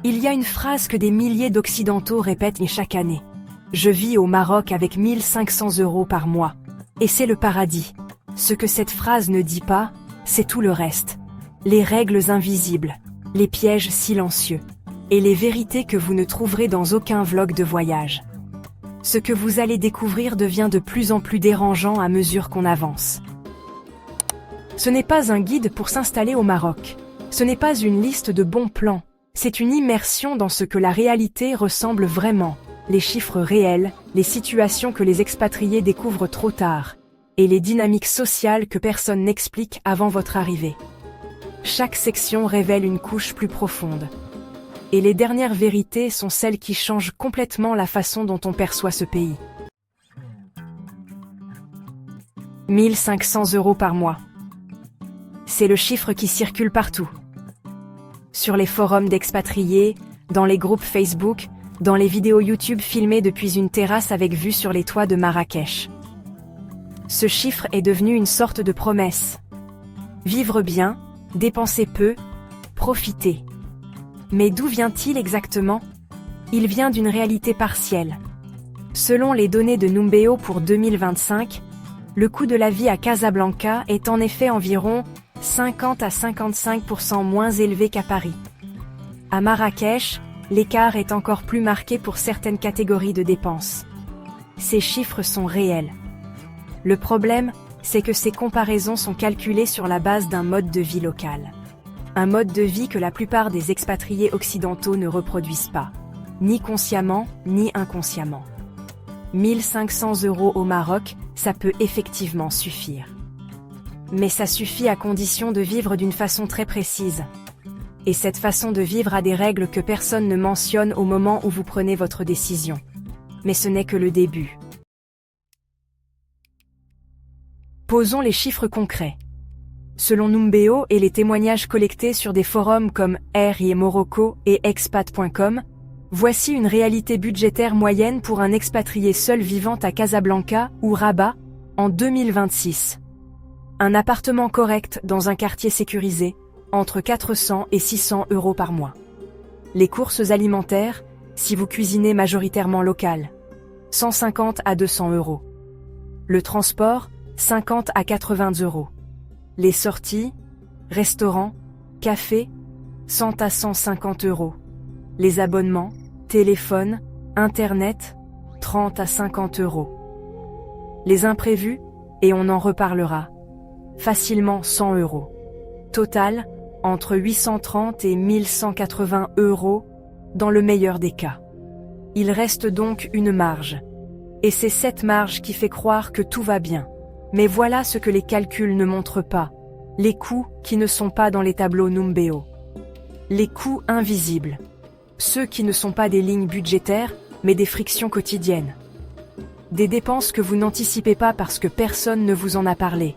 Il y a une phrase que des milliers d'Occidentaux répètent chaque année. Je vis au Maroc avec 1500 € par mois. Et c'est le paradis. Ce que cette phrase ne dit pas, c'est tout le reste. Les règles invisibles, les pièges silencieux, et les vérités que vous ne trouverez dans aucun vlog de voyage. Ce que vous allez découvrir devient de plus en plus dérangeant à mesure qu'on avance. Ce n'est pas un guide pour s'installer au Maroc. Ce n'est pas une liste de bons plans. C'est une immersion dans ce que la réalité ressemble vraiment, les chiffres réels, les situations que les expatriés découvrent trop tard, et les dynamiques sociales que personne n'explique avant votre arrivée. Chaque section révèle une couche plus profonde. Et les dernières vérités sont celles qui changent complètement la façon dont on perçoit ce pays. 1500 € par mois. C'est le chiffre qui circule partout. Sur les forums d'expatriés, dans les groupes Facebook, dans les vidéos YouTube filmées depuis une terrasse avec vue sur les toits de Marrakech. Ce chiffre est devenu une sorte de promesse. Vivre bien, dépenser peu, profiter. Mais d'où vient-il exactement? Il vient d'une réalité partielle. Selon les données de Numbeo pour 2025, le coût de la vie à Casablanca est en effet environ 50 à 55% moins élevé qu'à Paris. À Marrakech, l'écart est encore plus marqué pour certaines catégories de dépenses. Ces chiffres sont réels. Le problème, c'est que ces comparaisons sont calculées sur la base d'un mode de vie local. Un mode de vie que la plupart des expatriés occidentaux ne reproduisent pas, ni consciemment, ni inconsciemment. 1500 € au Maroc, ça peut effectivement suffire. Mais ça suffit à condition de vivre d'une façon très précise. Et cette façon de vivre a des règles que personne ne mentionne au moment où vous prenez votre décision. Mais ce n'est que le début. Posons les chiffres concrets. Selon Numbeo et les témoignages collectés sur des forums comme RI Morocco et expat.com, voici une réalité budgétaire moyenne pour un expatrié seul vivant à Casablanca ou Rabat en 2026. Un appartement correct dans un quartier sécurisé, entre 400 et 600 € par mois. Les courses alimentaires, si vous cuisinez majoritairement local, 150 à 200 €. Le transport, 50 à 80 €. Les sorties, restaurants, cafés, 100 à 150 €. Les abonnements, téléphone, internet, 30 à 50 €. Les imprévus, et on en reparlera, facilement 100 €. Total, entre 830 et 1180 € dans le meilleur des cas. Il reste donc une marge. Et c'est cette marge qui fait croire que tout va bien. Mais voilà ce que les calculs ne montrent pas. Les coûts qui ne sont pas dans les tableaux Numbeo. Les coûts invisibles. Ceux qui ne sont pas des lignes budgétaires, mais des frictions quotidiennes. Des dépenses que vous n'anticipez pas parce que personne ne vous en a parlé.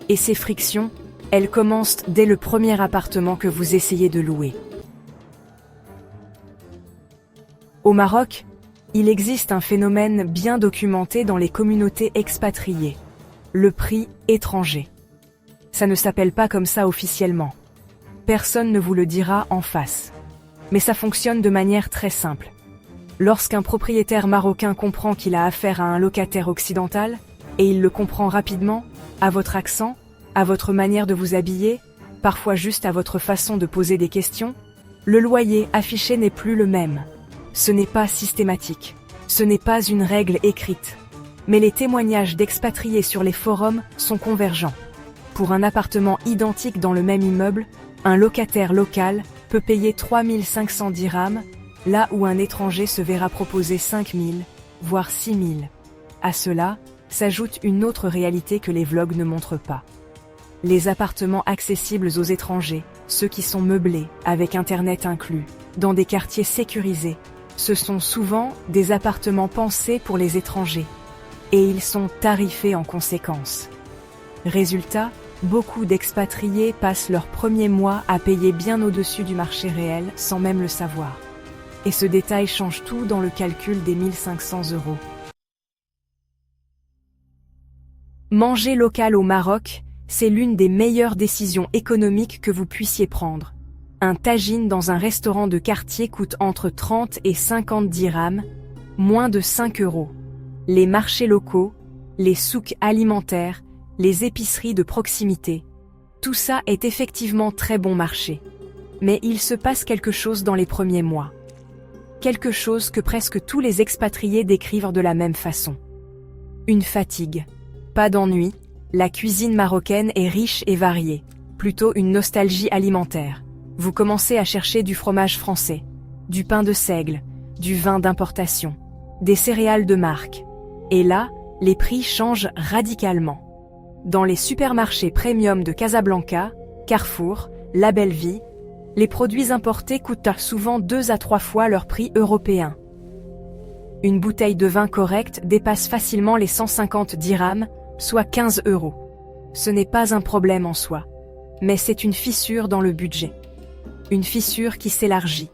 Et ces frictions, elles commencent dès le premier appartement que vous essayez de louer. Au Maroc, il existe un phénomène bien documenté dans les communautés expatriées. Le prix étranger. Ça ne s'appelle pas comme ça officiellement. Personne ne vous le dira en face. Mais ça fonctionne de manière très simple. Lorsqu'un propriétaire marocain comprend qu'il a affaire à un locataire occidental, et il le comprend rapidement, à votre accent, à votre manière de vous habiller, parfois juste à votre façon de poser des questions, le loyer affiché n'est plus le même. Ce n'est pas systématique. Ce n'est pas une règle écrite. Mais les témoignages d'expatriés sur les forums sont convergents. Pour un appartement identique dans le même immeuble, un locataire local peut payer 3500 dirhams, là où un étranger se verra proposer 5000, voire 6000. À cela, s'ajoute une autre réalité que les vlogs ne montrent pas. Les appartements accessibles aux étrangers, ceux qui sont meublés, avec Internet inclus, dans des quartiers sécurisés, ce sont souvent des appartements pensés pour les étrangers. Et ils sont tarifés en conséquence. Résultat, beaucoup d'expatriés passent leur premier mois à payer bien au-dessus du marché réel sans même le savoir. Et ce détail change tout dans le calcul des 1500 €. Manger local au Maroc, c'est l'une des meilleures décisions économiques que vous puissiez prendre. Un tagine dans un restaurant de quartier coûte entre 30 et 50 dirhams, moins de 5 euros. Les marchés locaux, les souks alimentaires, les épiceries de proximité, tout ça est effectivement très bon marché. Mais il se passe quelque chose dans les premiers mois. Quelque chose que presque tous les expatriés décrivent de la même façon. Une fatigue. Pas d'ennui, la cuisine marocaine est riche et variée, plutôt une nostalgie alimentaire. Vous commencez à chercher du fromage français, du pain de seigle, du vin d'importation, des céréales de marque. Et là, les prix changent radicalement. Dans les supermarchés premium de Casablanca, Carrefour, La Belle Vie, les produits importés coûtent souvent 2 à 3 fois leur prix européen. Une bouteille de vin correcte dépasse facilement les 150 dirhams, soit 15 euros. Ce n'est pas un problème en soi, mais c'est une fissure dans le budget. Une fissure qui s'élargit.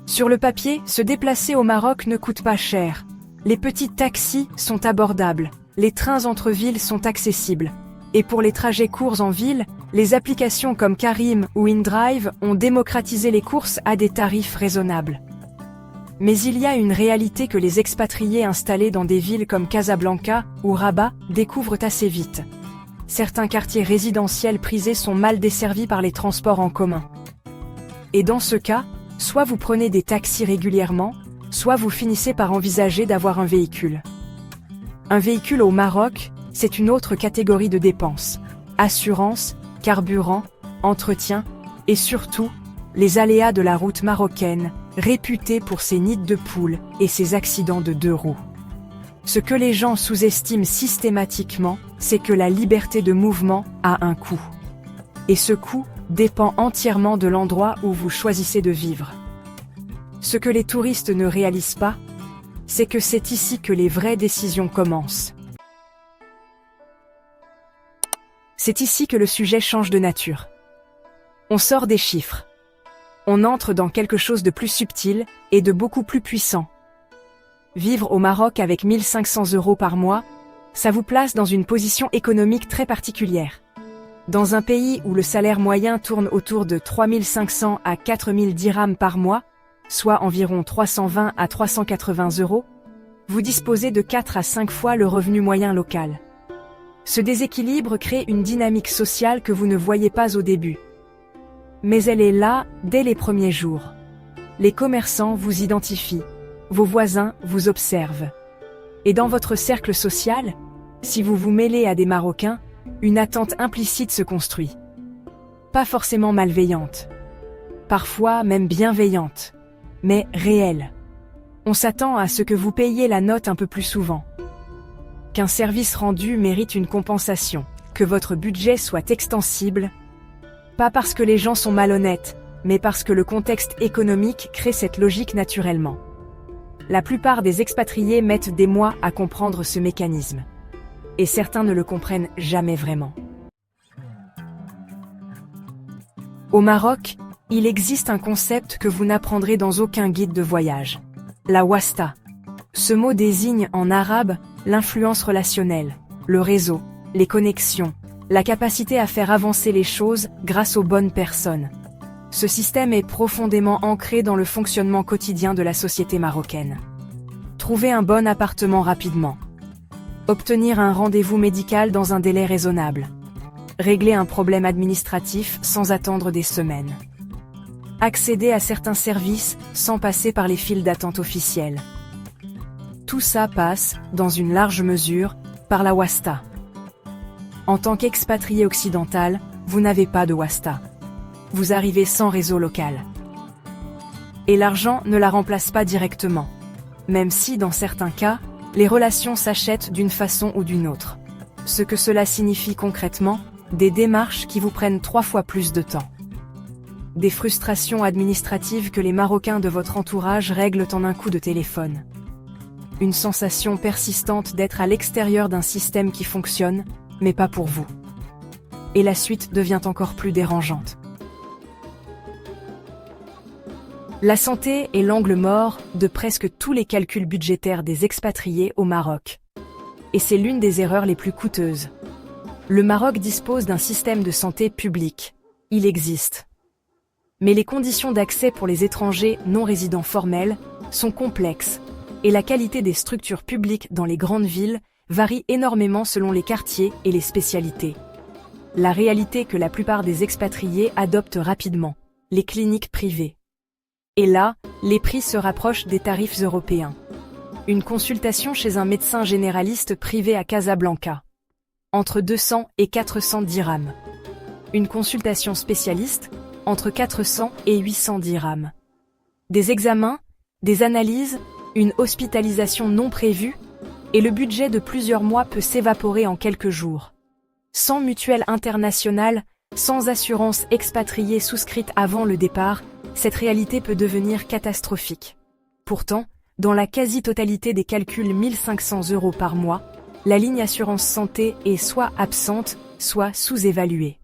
Sur le papier, se déplacer au Maroc ne coûte pas cher. Les petits taxis sont abordables, les trains entre villes sont accessibles. Et pour les trajets courts en ville, les applications comme Careem ou InDrive ont démocratisé les courses à des tarifs raisonnables. Mais il y a une réalité que les expatriés installés dans des villes comme Casablanca ou Rabat découvrent assez vite. Certains quartiers résidentiels prisés sont mal desservis par les transports en commun. Et dans ce cas, soit vous prenez des taxis régulièrement, soit vous finissez par envisager d'avoir un véhicule. Un véhicule au Maroc, c'est une autre catégorie de dépenses. Assurance, carburant, entretien, et surtout, les aléas de la route marocaine, réputée pour ses nids de poules et ses accidents de 2 roues. Ce que les gens sous-estiment systématiquement, c'est que la liberté de mouvement a un coût. Et ce coût dépend entièrement de l'endroit où vous choisissez de vivre. Ce que les touristes ne réalisent pas, c'est que c'est ici que les vraies décisions commencent. C'est ici que le sujet change de nature. On sort des chiffres. On entre dans quelque chose de plus subtil et de beaucoup plus puissant. Vivre au Maroc avec 1 500 € par mois, ça vous place dans une position économique très particulière. Dans un pays où le salaire moyen tourne autour de 3 500 à 4 000 dirhams par mois, soit environ 320 à 380 €, vous disposez de 4 à 5 fois le revenu moyen local. Ce déséquilibre crée une dynamique sociale que vous ne voyez pas au début. Mais elle est là dès les premiers jours. Les commerçants vous identifient, vos voisins vous observent. Et dans votre cercle social, si vous vous mêlez à des Marocains, une attente implicite se construit. Pas forcément malveillante. Parfois même bienveillante. Mais réelle. On s'attend à ce que vous payiez la note un peu plus souvent. Qu'un service rendu mérite une compensation, que votre budget soit extensible, pas parce que les gens sont malhonnêtes, mais parce que le contexte économique crée cette logique naturellement. La plupart des expatriés mettent des mois à comprendre ce mécanisme. Et certains ne le comprennent jamais vraiment. Au Maroc, il existe un concept que vous n'apprendrez dans aucun guide de voyage. La wasta. Ce mot désigne en arabe l'influence relationnelle, le réseau, les connexions, la capacité à faire avancer les choses grâce aux bonnes personnes. Ce système est profondément ancré dans le fonctionnement quotidien de la société marocaine. Trouver un bon appartement rapidement. Obtenir un rendez-vous médical dans un délai raisonnable. Régler un problème administratif sans attendre des semaines. Accéder à certains services sans passer par les files d'attente officielles. Tout ça passe, dans une large mesure, par la wasta. En tant qu'expatrié occidental, vous n'avez pas de wasta. Vous arrivez sans réseau local. Et l'argent ne la remplace pas directement. Même si, dans certains cas, les relations s'achètent d'une façon ou d'une autre. Ce que cela signifie concrètement, des démarches qui vous prennent 3 fois plus de temps. Des frustrations administratives que les Marocains de votre entourage règlent en un coup de téléphone. Une sensation persistante d'être à l'extérieur d'un système qui fonctionne, mais pas pour vous. Et la suite devient encore plus dérangeante. La santé est l'angle mort de presque tous les calculs budgétaires des expatriés au Maroc. Et c'est l'une des erreurs les plus coûteuses. Le Maroc dispose d'un système de santé public. Il existe. Mais les conditions d'accès pour les étrangers non résidents formels sont complexes, et la qualité des structures publiques dans les grandes villes varie énormément selon les quartiers et les spécialités. La réalité que la plupart des expatriés adoptent rapidement, les cliniques privées. Et là, les prix se rapprochent des tarifs européens. Une consultation chez un médecin généraliste privé à Casablanca. Entre 200 et 400 dirhams. Une consultation spécialiste, entre 400 et 800 dirhams. Des examens, des analyses, une hospitalisation non prévue, et le budget de plusieurs mois peut s'évaporer en quelques jours. Sans mutuelle internationale, sans assurance expatriée souscrite avant le départ, cette réalité peut devenir catastrophique. Pourtant, dans la quasi-totalité des calculs 1 500 € par mois, la ligne assurance santé est soit absente, soit sous-évaluée.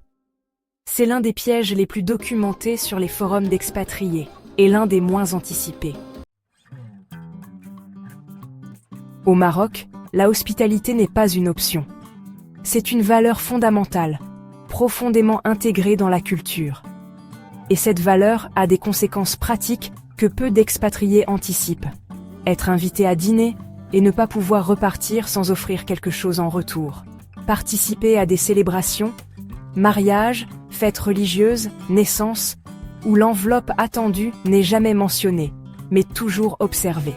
C'est l'un des pièges les plus documentés sur les forums d'expatriés, et l'un des moins anticipés. Au Maroc, la hospitalité n'est pas une option. C'est une valeur fondamentale, profondément intégrée dans la culture. Et cette valeur a des conséquences pratiques que peu d'expatriés anticipent. Être invité à dîner et ne pas pouvoir repartir sans offrir quelque chose en retour. Participer à des célébrations, mariages, fêtes religieuses, naissances, où l'enveloppe attendue n'est jamais mentionnée, mais toujours observée.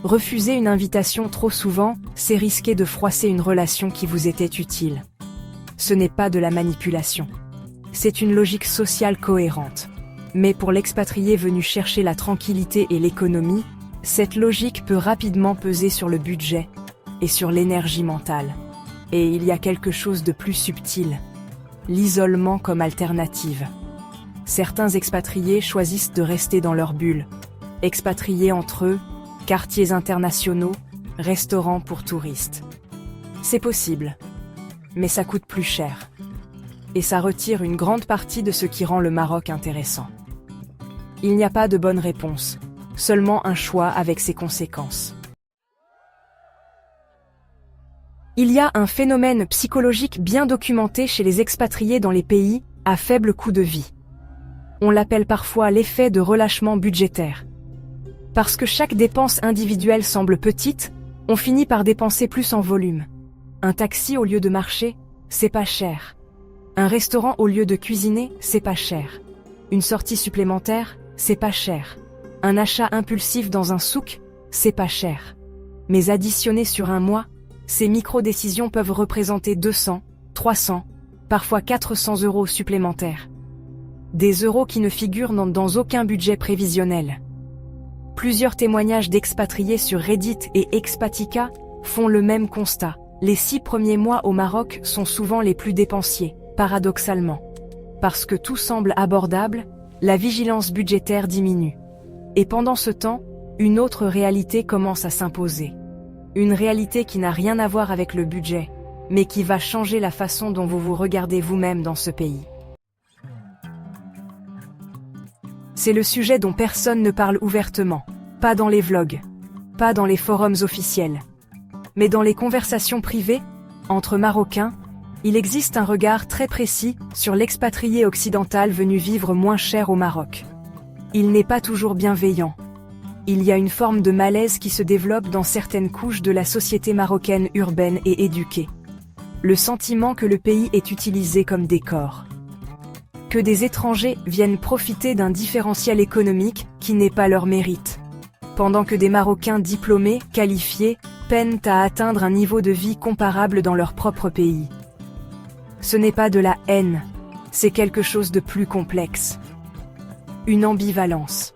Refuser une invitation trop souvent, c'est risquer de froisser une relation qui vous était utile. Ce n'est pas de la manipulation. C'est une logique sociale cohérente. Mais pour l'expatrié venu chercher la tranquillité et l'économie, cette logique peut rapidement peser sur le budget et sur l'énergie mentale. Et il y a quelque chose de plus subtil. L'isolement comme alternative. Certains expatriés choisissent de rester dans leur bulle. Expatriés entre eux, quartiers internationaux, restaurants pour touristes. C'est possible, mais ça coûte plus cher. Et ça retire une grande partie de ce qui rend le Maroc intéressant. Il n'y a pas de bonne réponse, seulement un choix avec ses conséquences. Il y a un phénomène psychologique bien documenté chez les expatriés dans les pays à faible coût de vie. On l'appelle parfois l'effet de relâchement budgétaire. Parce que chaque dépense individuelle semble petite, on finit par dépenser plus en volume. Un taxi au lieu de marcher, c'est pas cher. Un restaurant au lieu de cuisiner, c'est pas cher. Une sortie supplémentaire, c'est pas cher. Un achat impulsif dans un souk, c'est pas cher. Mais additionné sur un mois, ces micro-décisions peuvent représenter 200, 300, parfois 400 € supplémentaires. Des euros qui ne figurent dans aucun budget prévisionnel. Plusieurs témoignages d'expatriés sur Reddit et Expatica font le même constat. Les 6 premiers mois au Maroc sont souvent les plus dépensiers, paradoxalement. Parce que tout semble abordable, la vigilance budgétaire diminue. Et pendant ce temps, une autre réalité commence à s'imposer. Une réalité qui n'a rien à voir avec le budget, mais qui va changer la façon dont vous vous regardez vous-même dans ce pays. C'est le sujet dont personne ne parle ouvertement, pas dans les vlogs, pas dans les forums officiels. Mais dans les conversations privées, entre Marocains, il existe un regard très précis sur l'expatrié occidental venu vivre moins cher au Maroc. Il n'est pas toujours bienveillant. Il y a une forme de malaise qui se développe dans certaines couches de la société marocaine urbaine et éduquée. Le sentiment que le pays est utilisé comme décor. Que des étrangers viennent profiter d'un différentiel économique qui n'est pas leur mérite. Pendant que des Marocains diplômés, qualifiés, peinent à atteindre un niveau de vie comparable dans leur propre pays. Ce n'est pas de la haine, c'est quelque chose de plus complexe. Une ambivalence.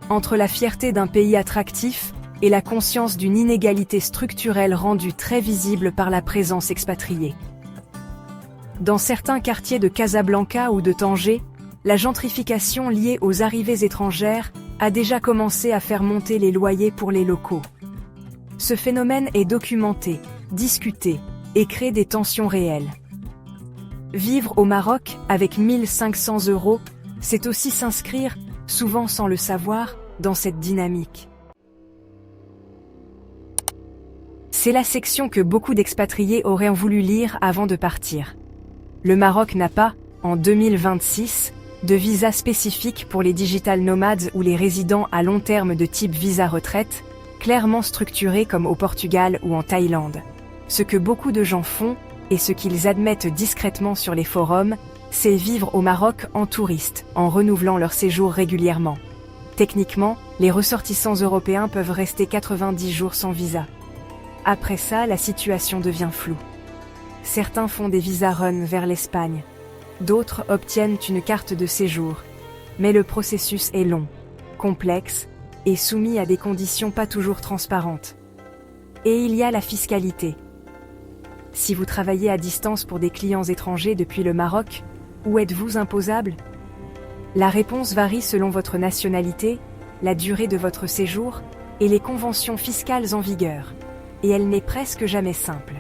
Entre la fierté d'un pays attractif et la conscience d'une inégalité structurelle rendue très visible par la présence expatriée. Dans certains quartiers de Casablanca ou de Tanger, la gentrification liée aux arrivées étrangères a déjà commencé à faire monter les loyers pour les locaux. Ce phénomène est documenté, discuté, et crée des tensions réelles. Vivre au Maroc avec 1 500 €, c'est aussi s'inscrire, souvent sans le savoir, dans cette dynamique. C'est la section que beaucoup d'expatriés auraient voulu lire avant de partir. Le Maroc n'a pas, en 2026, de visa spécifique pour les digital nomades ou les résidents à long terme de type visa retraite, clairement structuré comme au Portugal ou en Thaïlande. Ce que beaucoup de gens font, et ce qu'ils admettent discrètement sur les forums, c'est vivre au Maroc en touriste, en renouvelant leur séjour régulièrement. Techniquement, les ressortissants européens peuvent rester 90 jours sans visa. Après ça, la situation devient floue. Certains font des visas run vers l'Espagne. D'autres obtiennent une carte de séjour. Mais le processus est long, complexe et soumis à des conditions pas toujours transparentes. Et il y a la fiscalité. Si vous travaillez à distance pour des clients étrangers depuis le Maroc, où êtes-vous imposable? La réponse varie selon votre nationalité, la durée de votre séjour et les conventions fiscales en vigueur. Et elle n'est presque jamais simple.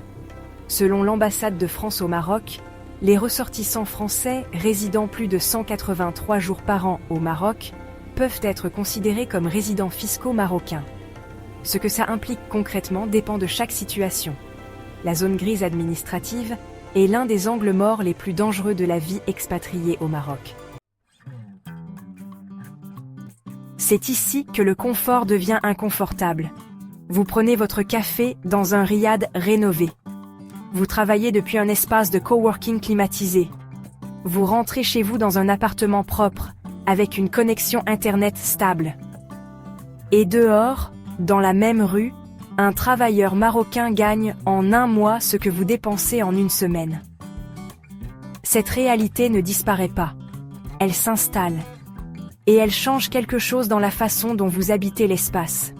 Selon l'ambassade de France au Maroc, les ressortissants français résidant plus de 183 jours par an au Maroc peuvent être considérés comme résidents fiscaux marocains. Ce que ça implique concrètement dépend de chaque situation. La zone grise administrative est l'un des angles morts les plus dangereux de la vie expatriée au Maroc. C'est ici que le confort devient inconfortable. Vous prenez votre café dans un riad rénové. Vous travaillez depuis un espace de coworking climatisé. Vous rentrez chez vous dans un appartement propre, avec une connexion Internet stable. Et dehors, dans la même rue, un travailleur marocain gagne en un mois ce que vous dépensez en une semaine. Cette réalité ne disparaît pas. Elle s'installe. Et elle change quelque chose dans la façon dont vous habitez l'espace.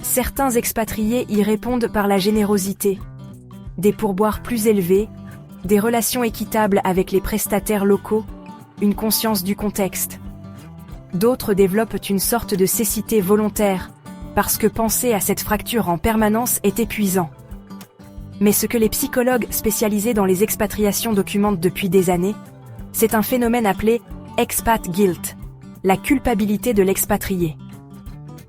Certains expatriés y répondent par la générosité. Des pourboires plus élevés, des relations équitables avec les prestataires locaux, une conscience du contexte. D'autres développent une sorte de cécité volontaire, parce que penser à cette fracture en permanence est épuisant. Mais ce que les psychologues spécialisés dans les expatriations documentent depuis des années, c'est un phénomène appelé expat guilt, la culpabilité de l'expatrié.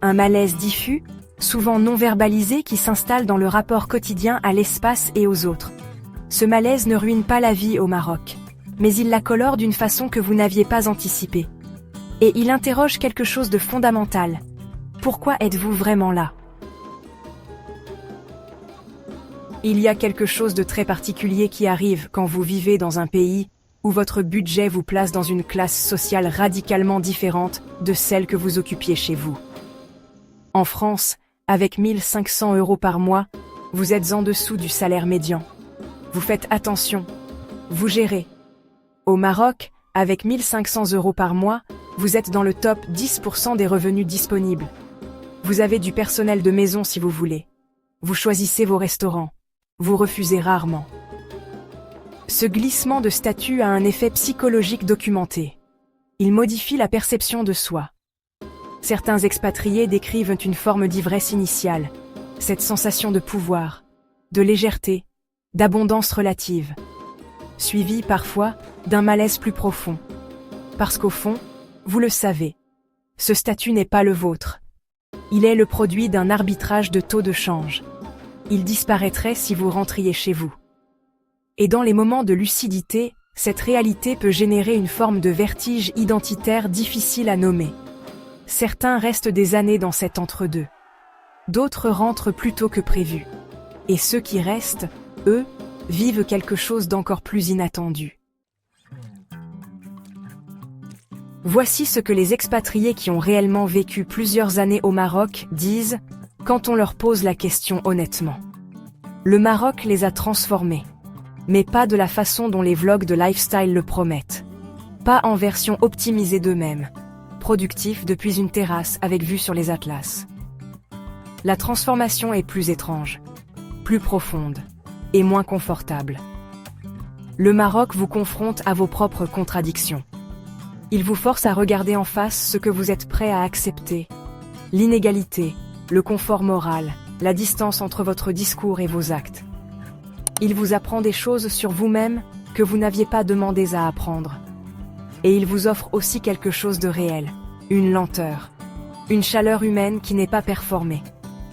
Un malaise diffus, souvent non verbalisé, qui s'installe dans le rapport quotidien à l'espace et aux autres. Ce malaise ne ruine pas la vie au Maroc, mais il la colore d'une façon que vous n'aviez pas anticipée. Et il interroge quelque chose de fondamental. Pourquoi êtes-vous vraiment là? Il y a quelque chose de très particulier qui arrive quand vous vivez dans un pays où votre budget vous place dans une classe sociale radicalement différente de celle que vous occupiez chez vous. En France, avec 1 500 € par mois, vous êtes en dessous du salaire médian. Vous faites attention. Vous gérez. Au Maroc, avec 1 500 € par mois, vous êtes dans le top 10% des revenus disponibles. Vous avez du personnel de maison si vous voulez. Vous choisissez vos restaurants. Vous refusez rarement. Ce glissement de statut a un effet psychologique documenté. Il modifie la perception de soi. Certains expatriés décrivent une forme d'ivresse initiale, cette sensation de pouvoir, de légèreté, d'abondance relative, suivie parfois d'un malaise plus profond. Parce qu'au fond, vous le savez, ce statut n'est pas le vôtre. Il est le produit d'un arbitrage de taux de change. Il disparaîtrait si vous rentriez chez vous. Et dans les moments de lucidité, cette réalité peut générer une forme de vertige identitaire difficile à nommer. Certains restent des années dans cet entre-deux. D'autres rentrent plus tôt que prévu. Et ceux qui restent, eux, vivent quelque chose d'encore plus inattendu. Voici ce que les expatriés qui ont réellement vécu plusieurs années au Maroc disent quand on leur pose la question honnêtement. Le Maroc les a transformés. Mais pas de la façon dont les vlogs de lifestyle le promettent. Pas en version optimisée d'eux-mêmes, productifs depuis une terrasse avec vue sur les Atlas. La transformation est plus étrange, plus profonde et moins confortable. Le Maroc vous confronte à vos propres contradictions. Il vous force à regarder en face ce que vous êtes prêt à accepter. L'inégalité, le confort moral, la distance entre votre discours et vos actes. Il vous apprend des choses sur vous-même que vous n'aviez pas demandé à apprendre. Et il vous offre aussi quelque chose de réel, une lenteur, une chaleur humaine qui n'est pas performée,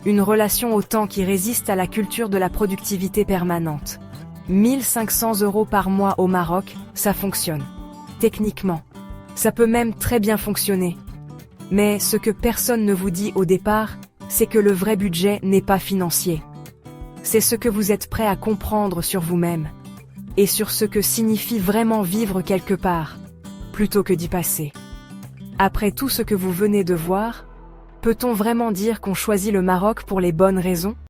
Une relation au temps qui résiste à la culture de la productivité permanente. 1500 € par mois au Maroc, ça fonctionne. Techniquement. Ça peut même très bien fonctionner. Mais ce que personne ne vous dit au départ, c'est que le vrai budget n'est pas financier. C'est ce que vous êtes prêt à comprendre sur vous-même. Et sur ce que signifie vraiment vivre quelque part, plutôt que d'y passer. Après tout ce que vous venez de voir, peut-on vraiment dire qu'on choisit le Maroc pour les bonnes raisons ?